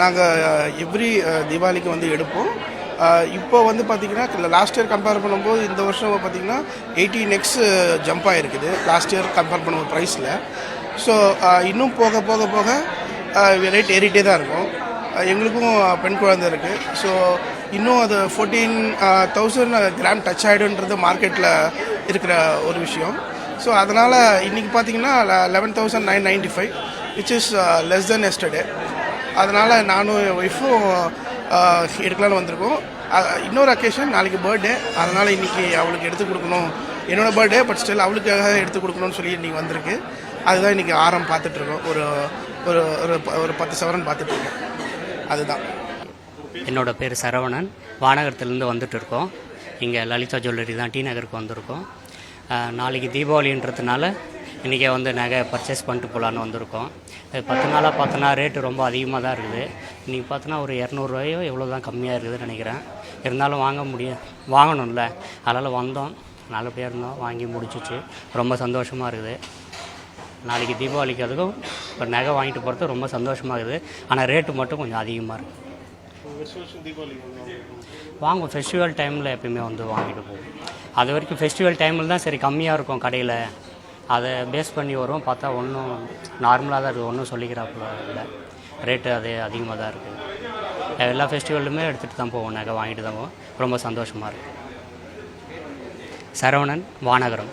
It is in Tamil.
நாங்கள் எவ்ரி தீபாவளிக்கு வந்து எடுப்போம். இப்போ வந்து பார்த்திங்கன்னா லாஸ்ட் இயர் கம்பேர் பண்ணும்போது இந்த வருஷம் பார்த்திங்கன்னா 18x ஜம்ப் ஆகிருக்குது லாஸ்ட் இயர் கம்பேர் பண்ணும்போது ப்ரைஸில். ஸோ இன்னும் போக போக போக ரேட் ஏறிட்டே தான் இருக்கும். எங்களுக்கும் பெண் குழந்தை இருக்குது. ஸோ இன்னும் அது 14,000 கிராம் டச் ஆகிடுன்றது மார்க்கெட்டில் இருக்கிற ஒரு விஷயம். ஸோ அதனால் இன்றைக்கி பார்த்திங்கன்னா 11,995 which is less than yesterday. அதனால் நானும் என் ஒய்ஃபும் எடுக்கலான்னு வந்திருக்கோம். இன்னொரு அக்கேஷன் நாளைக்கு பர்த்டே, அதனால் இன்றைக்கி அவளுக்கு எடுத்து கொடுக்கணும். என்னோடய பர்த்டே பட் ஸ்டில் அவளுக்காக எடுத்து கொடுக்கணும்னு சொல்லி இன்றைக்கி வந்திருக்கு. அதுதான் இன்றைக்கி ஆரம் பார்த்துட்ருக்கோம். ஒரு ஒரு ஒரு 10 சவரன் பார்த்துட்ருக்கோம். அதுதான். என்னோடய பேர் சரவணன். வானகரத்துலேருந்து வந்துட்டு இருக்கோம். இங்கே லலிதா ஜுவல்லரி தான் டி நகருக்கு வந்திருக்கோம். நாளைக்கு தீபாவளின்றதுனால இன்றைக்கே வந்து நகை பர்ச்சேஸ் பண்ணிட்டு போகலான்னு வந்திருக்கோம். 10 நாளாக பார்த்தோன்னா ரேட்டு ரொம்ப அதிகமாக தான் இருக்குது. இன்றைக்கி பார்த்தோன்னா ஒரு 200 எவ்வளோ தான் கம்மியாக இருக்குதுன்னு நினைக்கிறேன். இருந்தாலும் வாங்கணும்ல, அதனால் வந்தோம். நல்லபடியாக இருந்தோம், வாங்கி முடிச்சிச்சு. ரொம்ப சந்தோஷமாக இருக்குது. நாளைக்கு தீபாவளிக்கு அதுக்கும் இப்போ நகை வாங்கிட்டு போகிறது ரொம்ப சந்தோஷமாக இருக்குது. ஆனால் ரேட்டு மட்டும் கொஞ்சம் அதிகமாக இருக்குது. வாங்குவோம், ஃபெஸ்டிவல் டைமில் எப்பயுமே வந்து வாங்கிட்டு போவோம். அது வரைக்கும் ஃபெஸ்டிவல் டைமில் தான் சரி கம்மியாக இருக்கும் கடையில், அதை பேஸ் பண்ணி வரும். பார்த்தா ஒன்றும் நார்மலாக தான் இருக்குது, ஒன்றும் சொல்லிக்கிறாப்புல இல்லை. ரேட்டு அதே அதிகமாக தான் இருக்குது. எல்லா ஃபெஸ்டிவலுமே எடுத்துகிட்டு தான் போவோம், நகை வாங்கிட்டு தான் போவோம். ரொம்ப சந்தோஷமாக இருக்குது. சரவணன், வானகரம்.